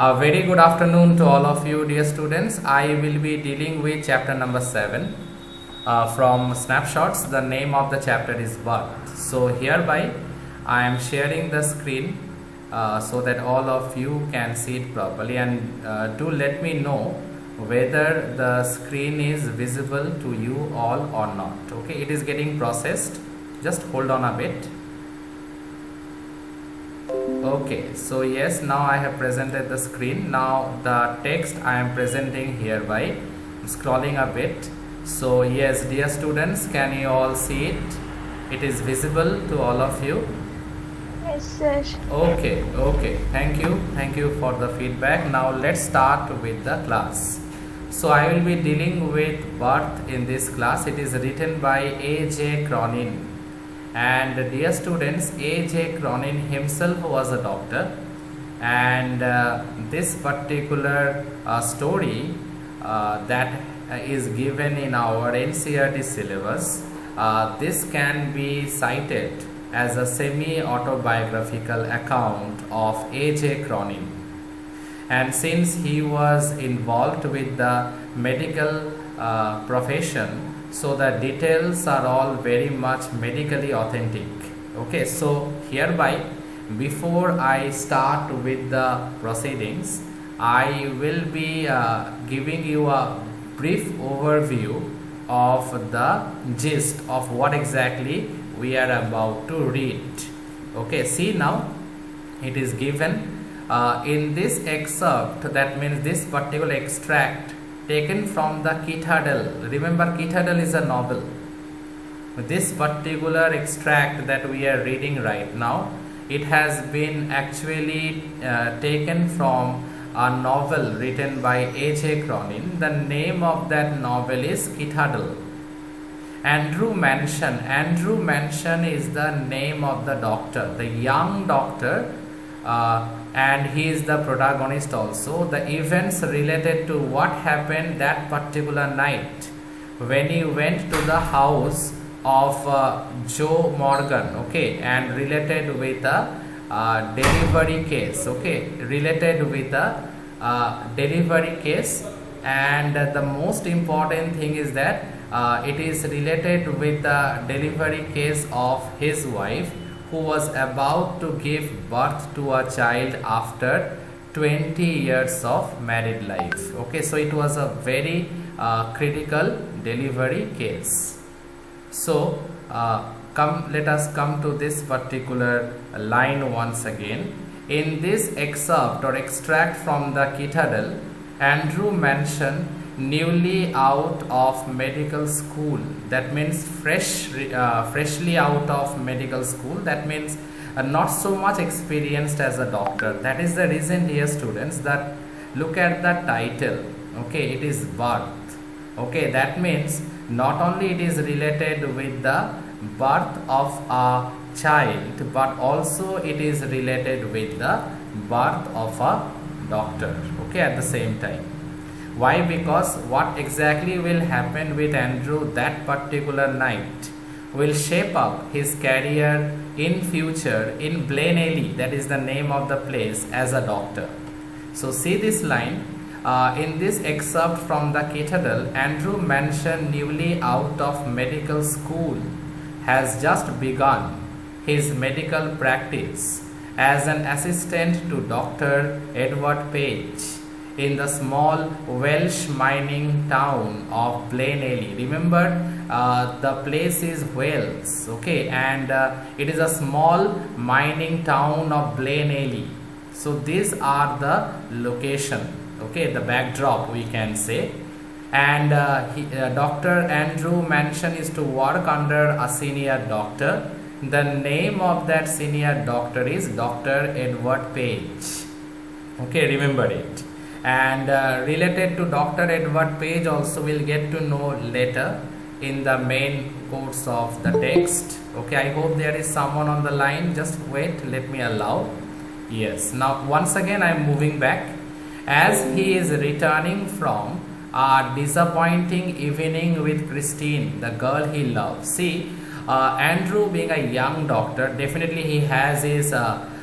A very good afternoon to all of you, dear students. I will be dealing with chapter number 7 from Snapshots. The name of the chapter is birth. So hereby I am sharing the screen so that all of you can see it properly, and do let me know whether the screen is visible to you all or not. Okay, it is getting processed. Just hold on a bit. Okay, so yes, now I have presented the screen. Now the text I am presenting hereby, scrolling a bit. So yes, dear students, can you all see it? It is visible to all of you? Yes, sir. Okay, thank you for the feedback. Now let's start with the class. So I will be dealing with birth in this class. It is written by A.J. Cronin. And dear students, A.J. Cronin himself was a doctor, and this particular story that is given in our NCERT syllabus, this can be cited as a semi-autobiographical account of A.J. Cronin. And since he was involved with the medical profession, so the details are all very much medically authentic. Okay, so hereby, before I start with the proceedings, I will be giving you a brief overview of the gist of what exactly we are about to read. Okay, see now, it is given in this excerpt, that means this particular extract taken from the Citadel. Remember, Citadel is a novel. This particular extract that we are reading right now, it has been actually taken from a novel written by A.J. Cronin. The name of that novel is Citadel. Andrew Mansion is the name of the doctor, the young doctor, and he is the protagonist also. The events related to what happened that particular night when he went to the house of Joe Morgan, okay, and related with a delivery case, okay, related with a delivery case. And the most important thing is that it is related with the delivery case of his wife, who was about to give birth to a child after 20 years of married life. Okay, so it was a very critical delivery case. So let us come to this particular line once again. In this excerpt or extract from the Citadel, Andrew Mansion, newly out of medical school, that means freshly out of medical school, that means not so much experienced as a doctor. That is the reason, dear students, that look at the title. Okay, it is birth. Okay, that means not only it is related with the birth of a child, but also it is related with the birth of a doctor, okay, at the same time. Why? Because what exactly will happen with Andrew that particular night will shape up his career in future in Blenheim, that is the name of the place, as a doctor. So see this line, in this excerpt from the Citadel, Andrew Mansion, newly out of medical school, has just begun his medical practice as an assistant to Dr. Edward Page in the small Welsh mining town of Blenheim. Remember, the place is Wales, okay, and it is a small mining town of Blenheim. So these are the location, okay, the backdrop we can say. And Dr. Andrew Mansion is to work under a senior doctor. The name of that senior doctor is Dr. Edward Page. Okay, remember it. And related to Dr. Edward Page also we'll get to know later in the main course of the text. Okay, I hope there is someone on the line. Just wait, let me allow. Yes, now once again I am moving back. As he is returning from a disappointing evening with Christine, the girl he loves. See, Andrew being a young doctor, definitely he has his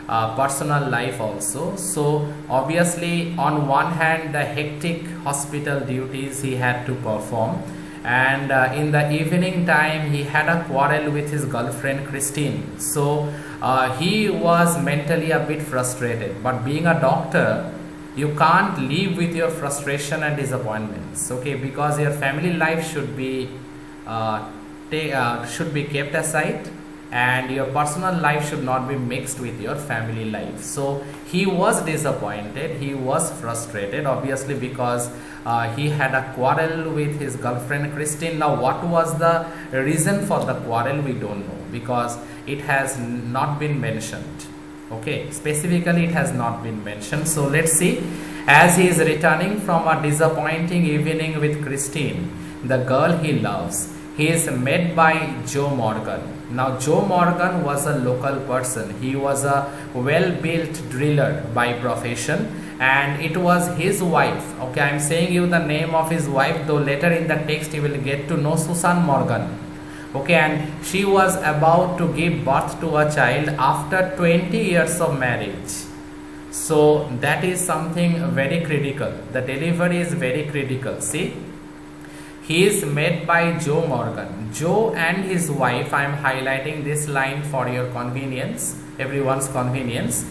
personal life also. So obviously on one hand the hectic hospital duties he had to perform, and in the evening time he had a quarrel with his girlfriend Christine. So he was mentally a bit frustrated, but being a doctor you can't live with your frustration and disappointments, okay, because your family life uh, should be kept aside, and your personal life should not be mixed with your family life. So he was disappointed, he was frustrated, obviously, because he had a quarrel with his girlfriend Christine. Now what was the reason for the quarrel, we don't know, because it has not been mentioned, okay, specifically it has not been mentioned. So let's see. As he is returning from a disappointing evening with Christine, the girl he loves, he is met by Joe Morgan. Now Joe Morgan was a local person. He was a well-built driller by profession, and it was his wife. Okay, I am saying you the name of his wife, though later in the text you will get to know Susan Morgan. Okay, and she was about to give birth to a child after 20 years of marriage. So that is something very critical. The delivery is very critical. See, he is met by Joe Morgan. Joe and his wife, I am highlighting this line for your convenience, everyone's convenience.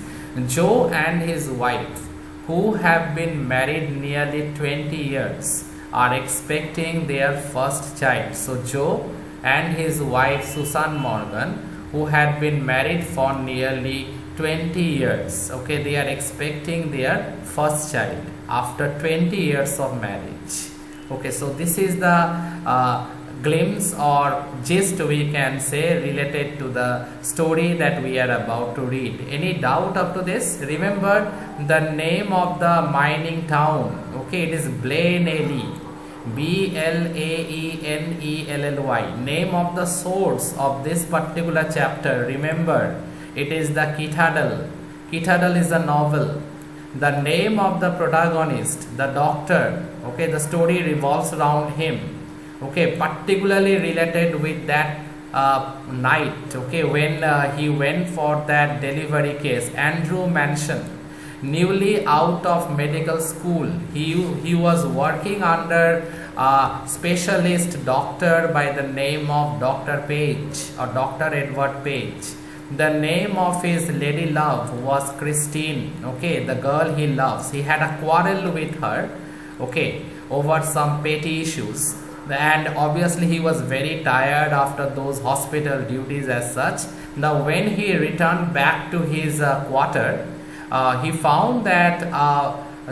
Joe and his wife, who have been married nearly 20 years, are expecting their first child. So Joe and his wife Susan Morgan, who had been married for nearly 20 years, okay, they are expecting their first child after 20 years of marriage. Okay, so this is the glimpse or gist, we can say, related to the story that we are about to read. Any doubt up to this? Remember the name of the mining town, okay, it is Blaney, Blaenelly. Name of the source of this particular chapter, remember, it is the Citadel. Citadel is a novel. The name of the protagonist, the doctor, okay, the story revolves around him, okay, particularly related with that night, okay, when he went for that delivery case. Andrew Manson, newly out of medical school, he was working under a specialist doctor by the name of Dr. Page or Dr. Edward Page. The name of his lady love was Christine, okay, the girl he loves. He had a quarrel with her, okay, over some petty issues, and obviously he was very tired after those hospital duties as such. Now when he returned back to his quarter, he found that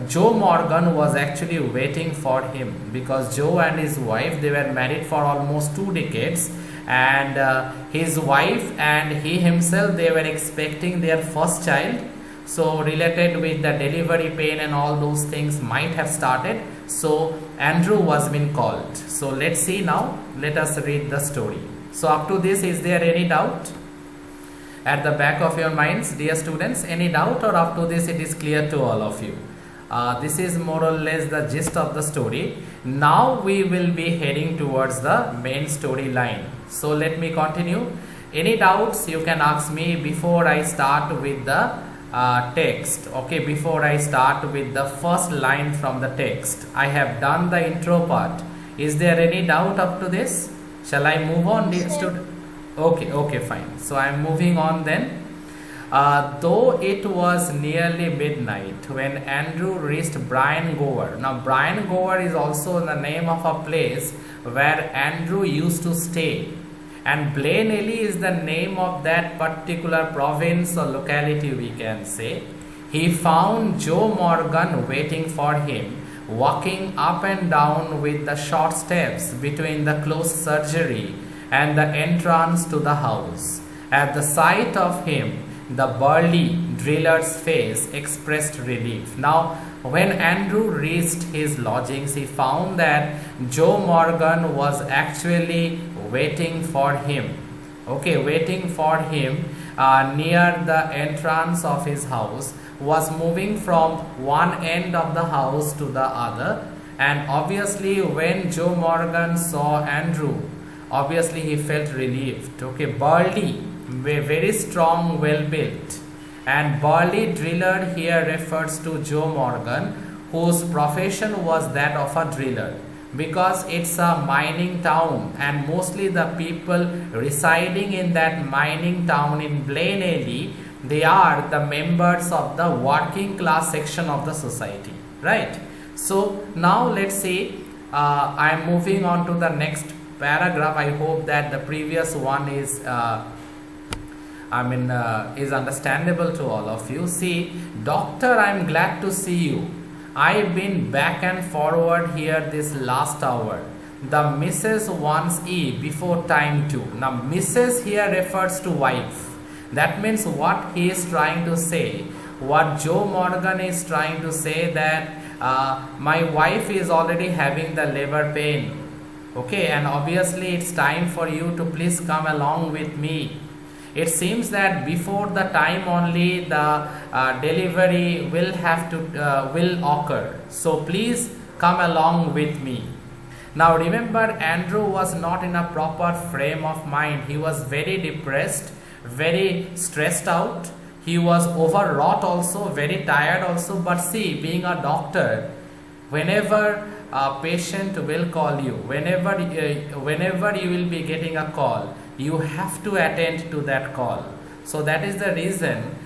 Joe Morgan was actually waiting for him, because Joe and his wife, they were married for almost 2 decades, and his wife and he himself, they were expecting their first child. So related with the delivery pain and all those things might have started. So Andrew was been called. So let's see now, let us read the story. So up to this, is there any doubt at the back of your minds, dear students? Any doubt, or up to this it is clear to all of you? This is more or less the gist of the story. Now we will be heading towards the main storyline. So let me continue. Any doubts you can ask me before I start with the text, okay, before I start with the first line from the text. I have done the intro part. Is there any doubt up to this? Shall I move on, dear student? Okay, fine. So I am moving on then. Though it was nearly midnight when Andrew reached Brian Gower. Now Brian Gower is also the name of a place where Andrew used to stay, and Blaney is the name of that particular province or locality, we can say. He found Joe Morgan waiting for him, walking up and down with the short steps between the closed surgery and the entrance to the house. At the sight of him, the burly driller's face expressed relief. Now, when Andrew reached his lodgings, he found that Joe Morgan was actually waiting for him. Okay, waiting for him near the entrance of his house, was moving from one end of the house to the other. And obviously, when Joe Morgan saw Andrew, obviously he felt relieved. Okay, burly, very strong, well built, And burly driller here refers to Joe Morgan, whose profession was that of a driller, because it's a mining town and mostly the people residing in that mining town in Blaine Alley, they are the members of the working class section of the society, right? So now let's see, I am moving on to the next paragraph. I hope that the previous one is is understandable to all of you. See, doctor, I'm glad to see you. I've been back and forward here this last hour. The Mrs. wants E before time too. Now, Mrs. here refers to wife. That means what he is trying to say, what Joe Morgan is trying to say, that my wife is already having the labor pain. Okay, and obviously it's time for you to please come along with me. It seems that before the time only the delivery will have to will occur. So please come along with me. Now remember, Andrew was not in a proper frame of mind. He was very depressed, very stressed out. He was overwrought also, very tired also. But see, being a doctor, whenever a patient will call you, whenever you will be getting a call, you have to attend to that call. So that is the reason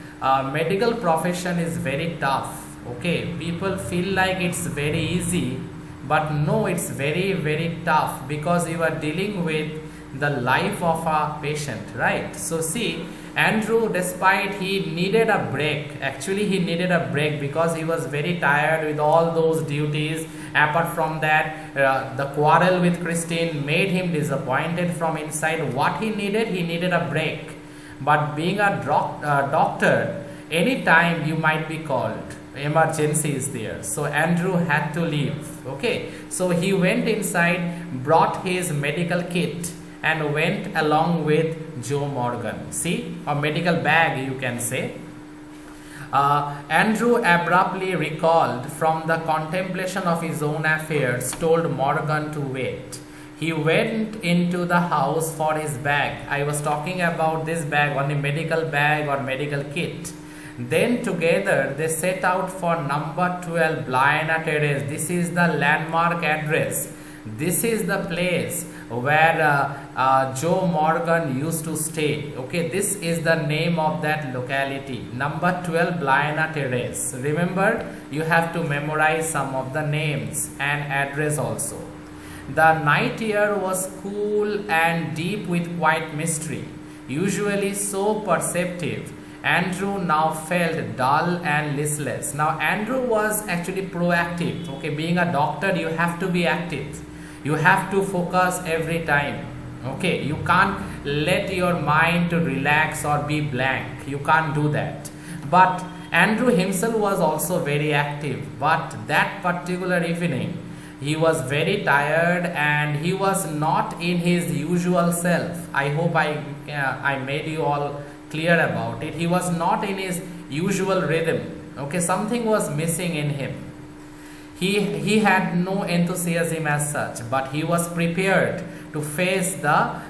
medical profession is very tough. Okay, people feel like it's very easy, but no, it's very, very tough, because you are dealing with the life of a patient, right? So see, Andrew, despite he needed a break, actually he needed a break because he was very tired with all those duties. Apart from that, the quarrel with Christine made him disappointed from inside. What he needed a break. But being a doctor, anytime you might be called, emergency is there. So Andrew had to leave. Okay, so he went inside, brought his medical kit and went along with Joe Morgan. See, a medical bag, you can say. Andrew abruptly recalled from the contemplation of his own affairs, told Morgan to wait. He went into the house for his bag. I was talking about this bag, only medical bag or medical kit. Then together they set out for number 12 Blyana Terrace. This is the landmark address. This is the place where Joe Morgan used to stay. Okay, this is the name of that locality, number 12 Blyana Terrace. Remember, you have to memorize some of the names and address also. The night air was cool and deep with quiet mystery, usually so perceptive. Andrew now felt dull and listless. Now Andrew was actually proactive. Okay, being a doctor, you have to be active. You have to focus every time. Okay, you can't let your mind to relax or be blank. You can't do that. But Andrew himself was also very active. But that particular evening, he was very tired and he was not in his usual self. I hope I made you all clear about it. He was not in his usual rhythm. Okay, something was missing in him. He had no enthusiasm as such, but he was prepared to face the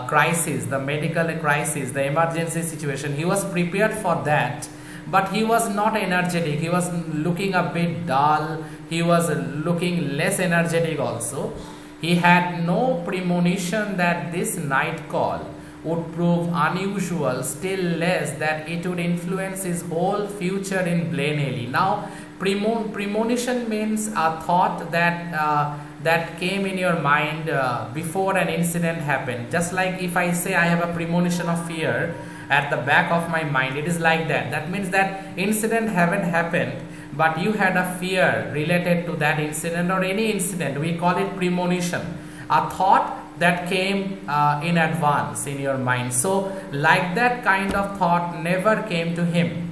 crisis, the medical crisis, the emergency situation. He was prepared for that, but he was not energetic. He was looking a bit dull. He was looking less energetic also. He had no premonition that this night call would prove unusual, still less that it would influence his whole future in Blaine Alley. Now, premonition means a thought that came in your mind before an incident happened. Just like if I say I have a premonition of fear at the back of my mind, it is like that. That means that incident haven't happened, but you had a fear related to that incident or any incident. We call it premonition, a thought that came in advance in your mind. So like that kind of thought never came to him.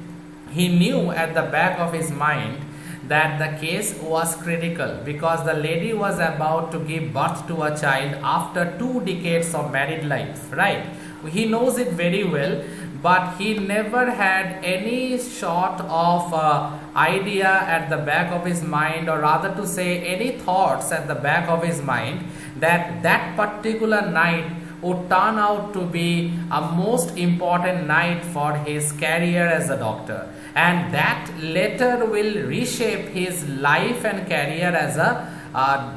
He knew at the back of his mind that the case was critical because the lady was about to give birth to a child after 2 decades of married life, right? He knows it very well, but he never had any sort of idea at the back of his mind, or rather to say any thoughts at the back of his mind, that that particular night would turn out to be a most important night for his career as a doctor, and that later will reshape his life and career as a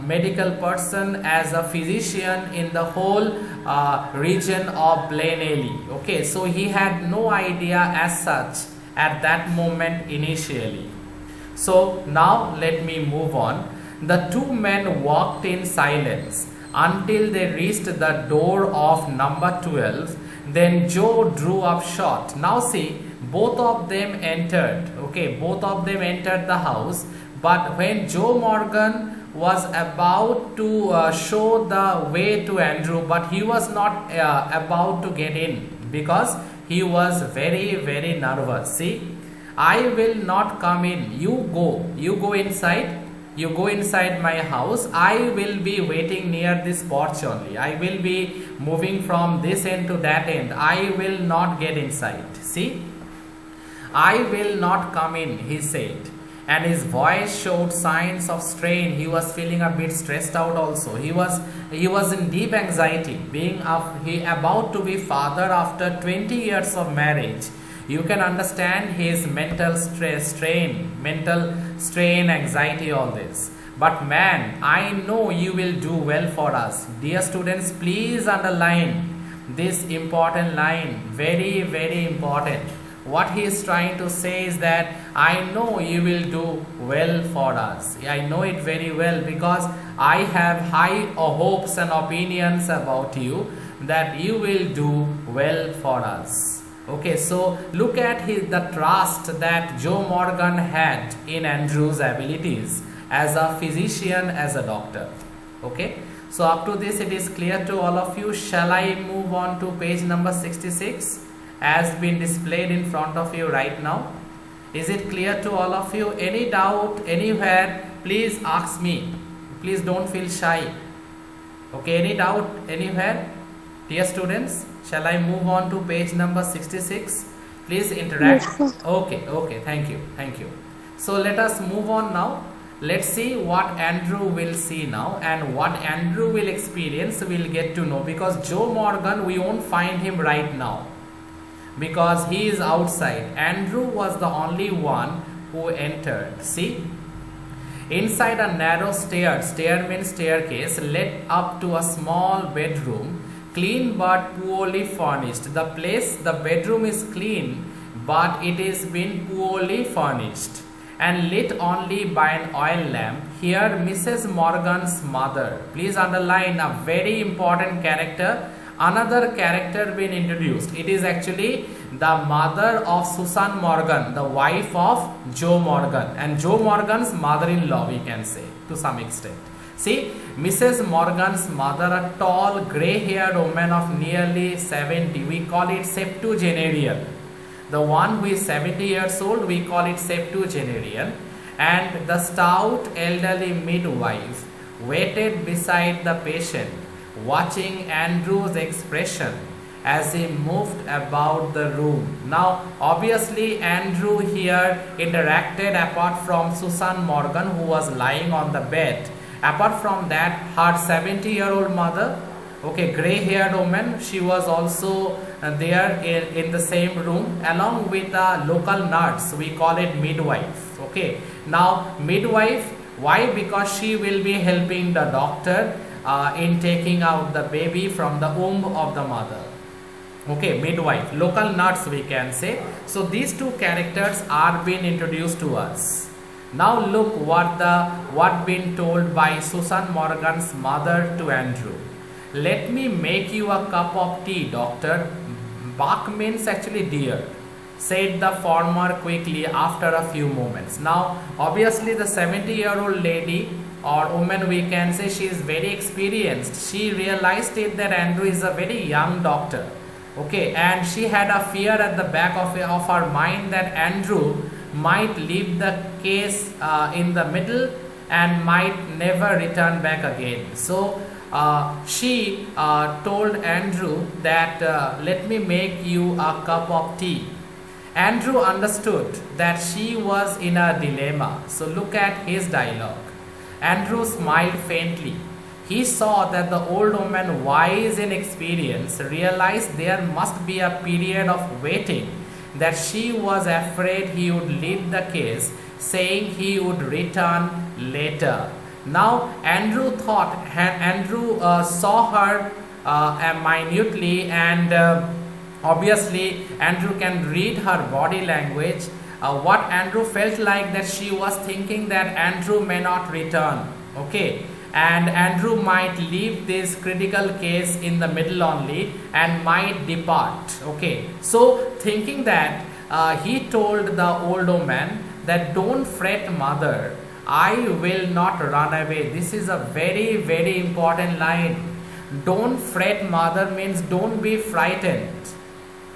medical person, as a physician in the whole region of Blenheim. Okay, so he had no idea as such at that moment initially. So now let me move on. The two men walked in silence until they reached the door of number 12. Then Joe drew up short. Now see, both of them entered. Okay, both of them entered the house. But when Joe Morgan was about to show the way to Andrew, but he was not about to get in because he was very nervous. See, I will not come in. You go inside. You go inside my house. I will be waiting near this porch only. I will be moving from this end to that end. I will not get inside. See, I will not come in, he said. And his voice showed signs of strain. He was feeling a bit stressed out also. He was in deep anxiety, being about to be father after 20 years of marriage. You can understand his mental strain, anxiety, all this. But man, I know you will do well for us. Dear students, please underline this important line. Very important. What he is trying to say is that I know you will do well for us. I know it very well because I have high hopes and opinions about you that you will do well for us. Okay, so look at the trust that Joe Morgan had in Andrew's abilities as a physician, as a doctor. Okay, so up to this it is clear to all of you. Shall I move on to page number 66? As been displayed in front of you right now. Is it clear to all of you? Any doubt anywhere, please ask me. Please don't feel shy. Okay, any doubt anywhere? Dear students, shall I move on to page number 66? Please interact. Yes, Okay, thank you. So let us move on now. Let's see what Andrew will see now, and what Andrew will experience we'll get to know, because Joe Morgan, we won't find him right now because he is outside. Andrew was the only one who entered. See, inside a narrow stair means staircase, led up to a small bedroom, clean but poorly furnished. The bedroom is clean, but it is been poorly furnished and lit only by an oil lamp. Here Mrs. Morgan's mother. Please underline a very important character. Another character been introduced. It is actually the mother of Susan Morgan, the wife of Joe Morgan, and Joe Morgan's mother-in-law, we can say to some extent. See, Mrs. Morgan's mother, a tall grey-haired woman of nearly 70. We call it septuagenarian. The one who is 70 years old, we call it septuagenarian. And the stout elderly midwife waited beside the patient, watching Andrew's expression as he moved about the room. Now, obviously, Andrew here interacted apart from Susan Morgan, who was lying on the bed. Apart from that, her 70-year-old mother, okay, grey-haired woman, she was also there in the same room, along with a local nurse. We call it midwife. Okay, now midwife, why? Because she will be helping the doctor in taking out the baby from the womb of the mother. Okay, midwife, local nurse, we can say. So these two characters are being introduced to us. Now look what been told by Susan Morgan's mother to Andrew. Let me make you a cup of tea, doctor. Buck means actually dear, said the former quickly after a few moments. Now obviously the 70-year-old lady or woman, we can say, she is very experienced. She realized it that Andrew is a very young doctor. Okay, and she had a fear at the back of her mind that Andrew might leave the case in the middle and might never return back again. So she told Andrew that let me make you a cup of tea. Andrew understood that she was in a dilemma. So look at his dialogue. Andrew smiled faintly. He saw that the old woman, wise in experience, realized there must be a period of waiting, that she was afraid he would leave the case, saying he would return later. Now Andrew saw her minutely, and obviously Andrew can read her body language. What Andrew felt like, that she was thinking that Andrew may not return, okay, and Andrew might leave this critical case in the middle only and might depart, okay. So thinking that, he told the old woman that, don't fret mother, I will not run away. This is a very, very important line. Don't fret mother means don't be frightened.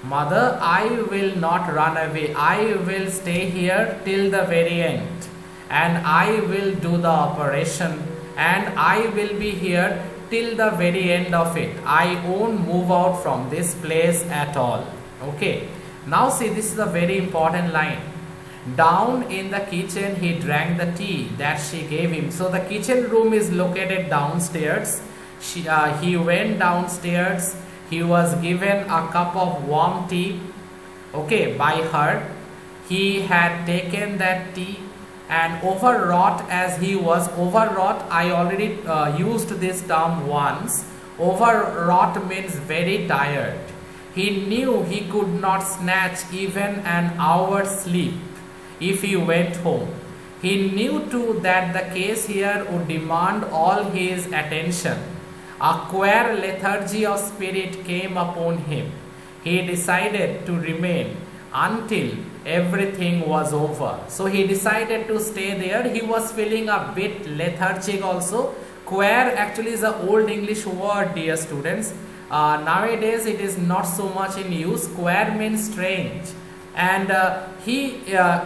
Mother, I will not run away. I will stay here till the very end, and I will do the operation, and I will be here till the very end of it. I won't move out from this place at all. Okay. Now see, this is a very important line. Down in the kitchen, he drank the tea that she gave him. So the kitchen room is located downstairs. He went downstairs. He was given a cup of warm tea, okay, by her. He had taken that tea, and overwrought as he was, overwrought, I already used this term once. Overwrought means very tired. He knew he could not snatch even an hour's sleep if he went home. He knew too that the case here would demand all his attention. A queer lethargy of spirit came upon him. He decided to remain until everything was over. So he decided to stay there. He was feeling a bit lethargic also. Queer actually is an old English word, dear students. Nowadays it is not so much in use. Queer means strange. And he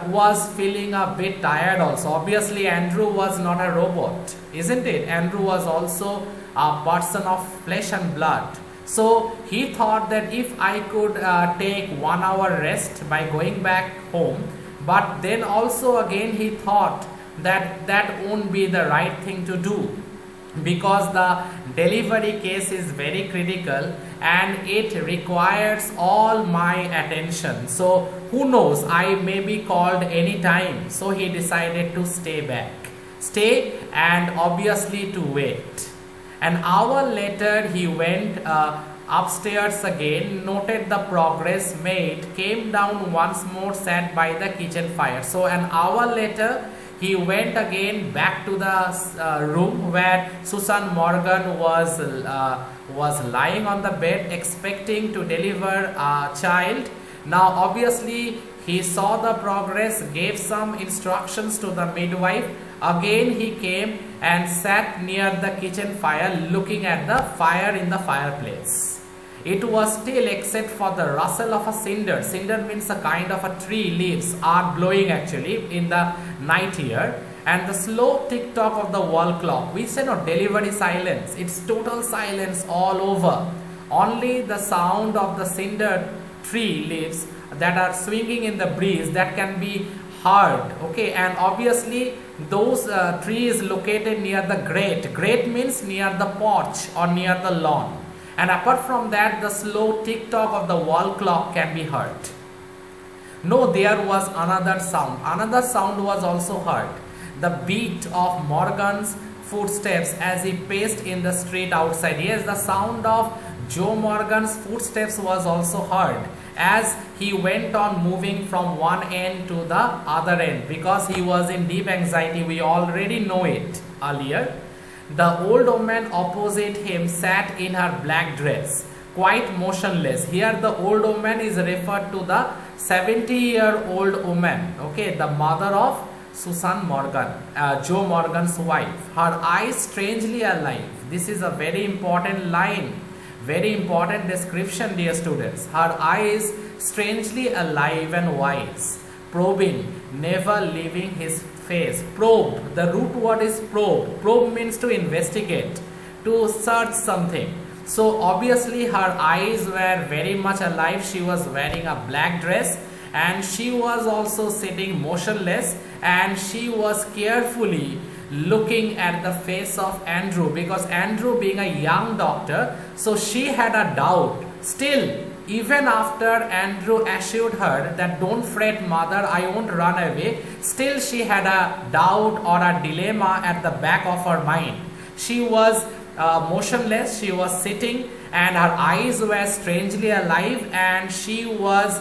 was feeling a bit tired also. Obviously Andrew was not a robot, isn't it? Andrew was also a person of flesh and blood. So he thought that if I could take 1 hour rest by going back home, but then also again he thought that that won't be the right thing to do, because the delivery case is very critical and it requires all my attention. So who knows, I may be called anytime. So he decided to stay and obviously to wait. An hour later he went upstairs again, noted the progress made, came down once more, sat by the kitchen fire. So an hour later he went again back to the room where Susan Morgan was lying on the bed expecting to deliver a child. Now obviously he saw the progress, gave some instructions to the midwife. Again he came and sat near the kitchen fire, looking at the fire in the fireplace. It was still, except for the rustle of a cinder. Cinder means a kind of a tree leaves are blowing actually in the night here. And the slow tick tock of the wall clock. We say no, delivery silence. It's total silence all over. Only the sound of the cinder tree leaves that are swinging in the breeze that can be heard, okay. And obviously those trees located near the grate. Grate means near the porch or near the lawn. And apart from that, the slow tick tock of the wall clock can be heard. No, there was another sound. Another sound was also heard. The beat of Morgan's footsteps as he paced in the street outside. Yes, the sound of Joe Morgan's footsteps was also heard as he went on moving from one end to the other end, because he was in deep anxiety. We already know it earlier. The old woman opposite him sat in her black dress, quite motionless. Here the old woman is referred to the 70-year-old woman, okay, the mother of Susan Morgan, Joe Morgan's wife. Her eyes strangely alive. This is a very important line, very important description, dear students. Her eyes strangely alive and wise, probing, never leaving his face. Probe, the root word is probe. Probe means to investigate, to search something. So obviously her eyes were very much alive. She was wearing a black dress and she was also sitting motionless, and she was carefully looking at the face of Andrew, because Andrew being a young doctor, so she had a doubt. Still, even after Andrew assured her that don't fret mother, I won't run away, still she had a doubt or a dilemma at the back of her mind. She was motionless, she was sitting and her eyes were strangely alive, and she was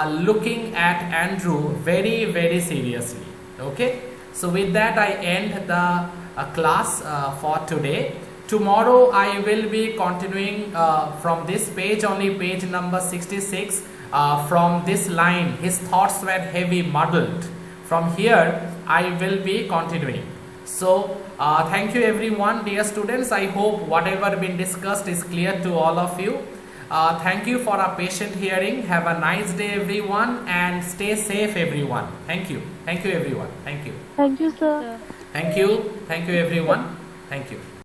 looking at Andrew very, very seriously. Okay, so with that I end the class for today. Tomorrow I will be continuing from this page, only page number 66, from this line, his thoughts were heavy, muddled. From here I will be continuing. So thank you everyone, dear students. I hope whatever been discussed is clear to all of you. Thank you for a patient hearing. Have a nice day everyone, and stay safe everyone. Thank you. Thank you everyone. Thank you. Thank you, sir. Thank you. Thank you everyone. Thank you.